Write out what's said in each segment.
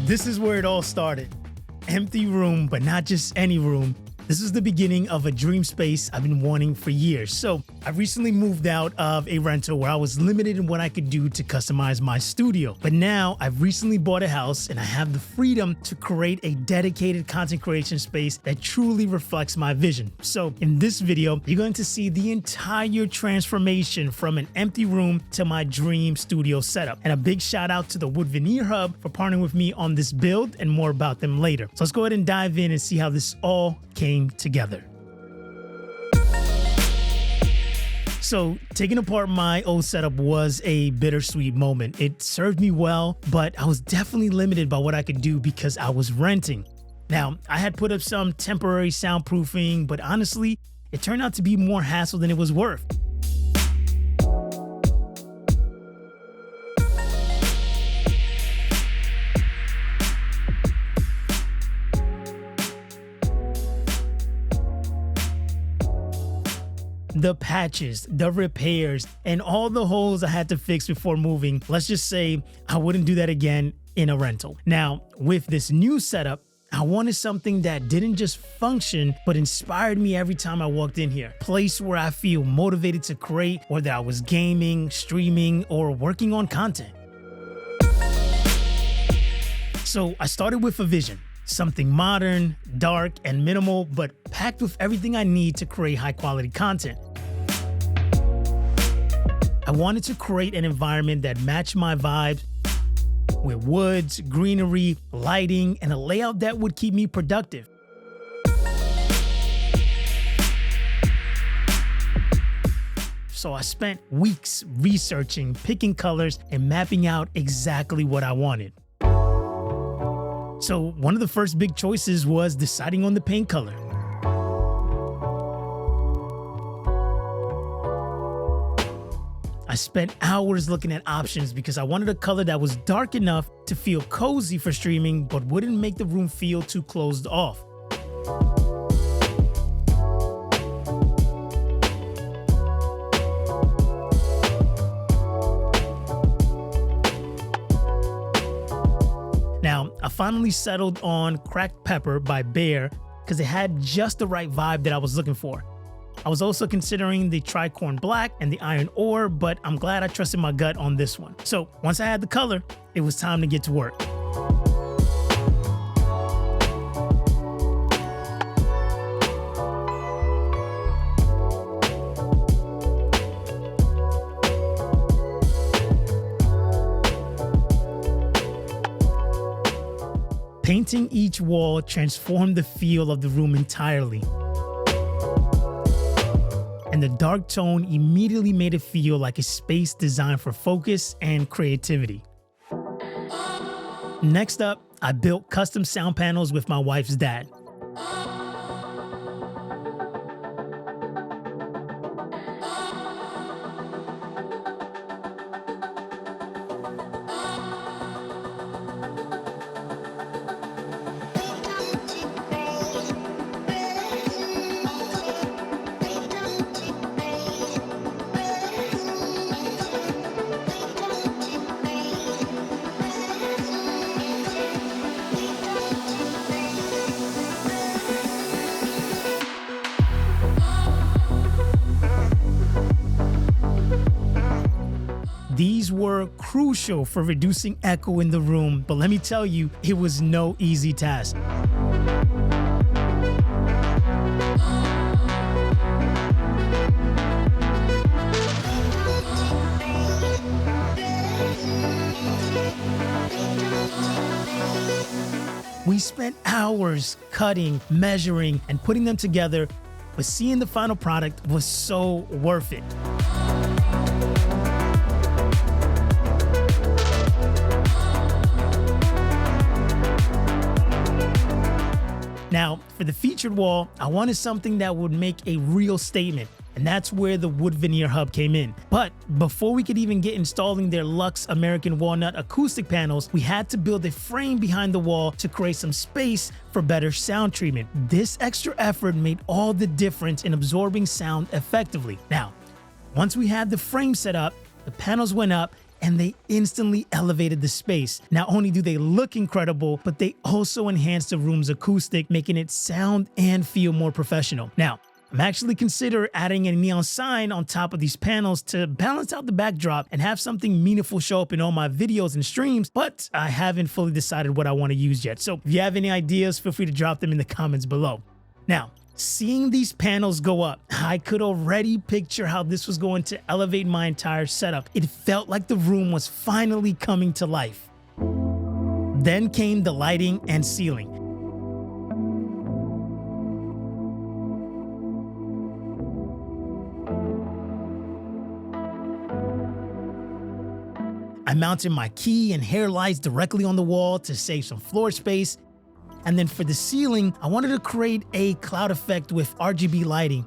This is where it all started. Empty room, but not just any room. This is the beginning of a dream space I've been wanting for years. So I recently moved out of a rental where I was limited in what I could do to customize my studio. But now I've recently bought a house and I have the freedom to create a dedicated content creation space that truly reflects my vision. So in this video, you're going to see the entire transformation from an empty room to my dream studio setup. And a big shout out to the Wood Veneer Hub for partnering with me on this build, and more about them later. So let's go ahead and dive in and see how this all came together. So taking apart my old setup was a bittersweet moment. It served me well, but I was definitely limited by what I could do because I was renting. Now, I had put up some temporary soundproofing, but honestly, it turned out to be more hassle than it was worth. The patches, the repairs, and all the holes I had to fix before moving. Let's just say I wouldn't do that again in a rental. Now, with this new setup, I wanted something that didn't just function, but inspired me every time I walked in here. A place where I feel motivated to create, whether I was gaming, streaming, or working on content. So I started with a vision. Something modern, dark, and minimal, but packed with everything I need to create high-quality content. I wanted to create an environment that matched my vibes, with woods, greenery, lighting, and a layout that would keep me productive. So I spent weeks researching, picking colors, and mapping out exactly what I wanted. So one of the first big choices was deciding on the paint color. I spent hours looking at options because I wanted a color that was dark enough to feel cozy for streaming, but wouldn't make the room feel too closed off. I finally settled on Cracked Pepper by Bear because it had just the right vibe that I was looking for. I was also considering the Tricorn Black and the Iron Ore, but I'm glad I trusted my gut on this one. So once I had the color, it was time to get to work. Painting each wall transformed the feel of the room entirely. And the dark tone immediately made it feel like a space designed for focus and creativity. Next up, I built custom sound panels with my wife's dad. These were crucial for reducing echo in the room, but let me tell you, it was no easy task. We spent hours cutting, measuring, and putting them together, but seeing the final product was so worth it. Now, for the featured wall, I wanted something that would make a real statement, and that's where the Wood Veneer Hub came in. But before we could even get installing their Luxe American Walnut acoustic panels, we had to build a frame behind the wall to create some space for better sound treatment. This extra effort made all the difference in absorbing sound effectively. Now, once we had the frame set up, the panels went up, and they instantly elevated the space. Not only do they look incredible, but they also enhance the room's acoustic, making it sound and feel more professional. Now, I'm actually considering adding a neon sign on top of these panels to balance out the backdrop and have something meaningful show up in all my videos and streams, but I haven't fully decided what I want to use yet. So if you have any ideas, feel free to drop them in the comments below. Now, seeing these panels go up, I could already picture how this was going to elevate my entire setup. It felt like the room was finally coming to life. Then came the lighting and ceiling. I mounted my key and hair lights directly on the wall to save some floor space. And then for the ceiling, I wanted to create a cloud effect with RGB lighting.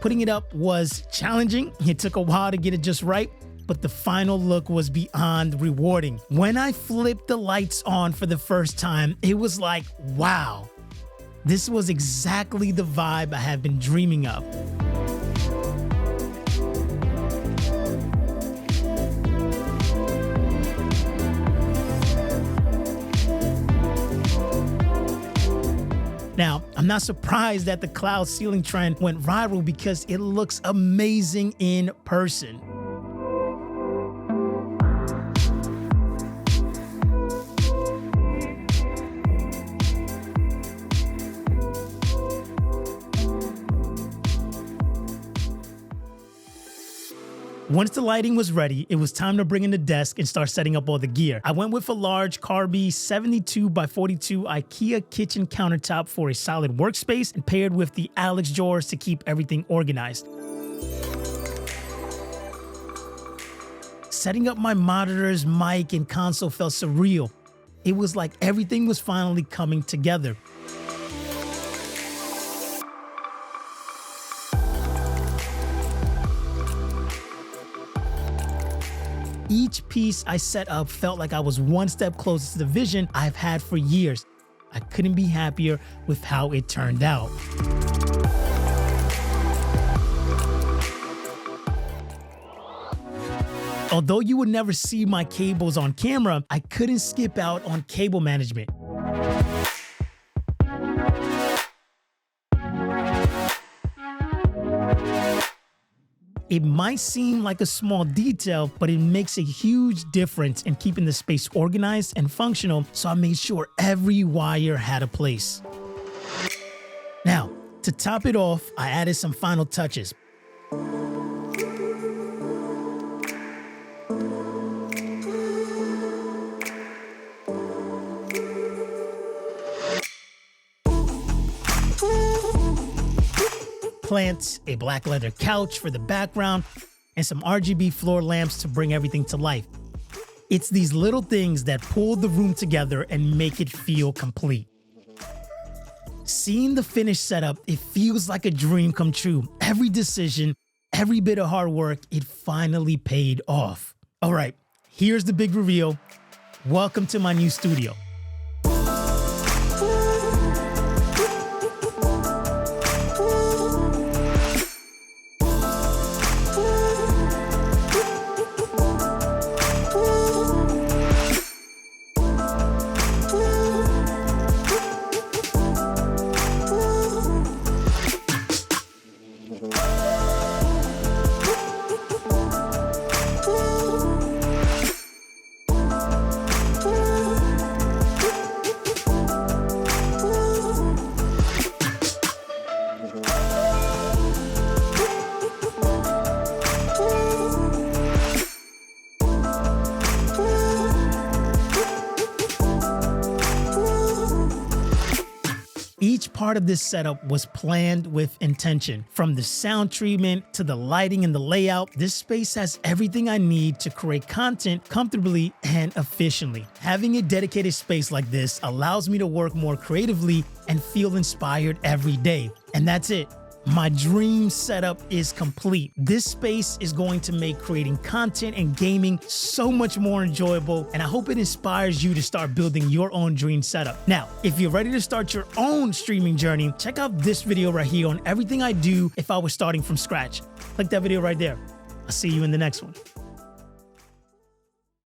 Putting it up was challenging. It took a while to get it just right, but the final look was beyond rewarding. When I flipped the lights on for the first time, it was like, wow, this was exactly the vibe I have been dreaming of. Now, I'm not surprised that the cloud ceiling trend went viral because it looks amazing in person. Once the lighting was ready, it was time to bring in the desk and start setting up all the gear. I went with a large Carby 72 by 42 IKEA kitchen countertop for a solid workspace and paired with the Alex drawers to keep everything organized. Setting up my monitors, mic, and console felt surreal. It was like everything was finally coming together. Each piece I set up felt like I was one step closer to the vision I've had for years. I couldn't be happier with how it turned out. Although you would never see my cables on camera, I couldn't skip out on cable management. It might seem like a small detail, but it makes a huge difference in keeping the space organized and functional, so I made sure every wire had a place. Now, to top it off, I added some final touches. Plants, a black leather couch for the background, and some RGB floor lamps to bring everything to life. It's these little things that pull the room together and make it feel complete. Seeing the finished setup, it feels like a dream come true. Every decision, every bit of hard work, it finally paid off. All right, here's the big reveal. Welcome to my new studio. Each part of this setup was planned with intention. From the sound treatment to the lighting and the layout, this space has everything I need to create content comfortably and efficiently. Having a dedicated space like this allows me to work more creatively and feel inspired every day. And that's it. My dream setup is complete. This space is going to make creating content and gaming so much more enjoyable, and I hope it inspires you to start building your own dream setup. Now, if you're ready to start your own streaming journey, check out this video right here on everything I do if I was starting from scratch. Click that video right there. I'll see you in the next one.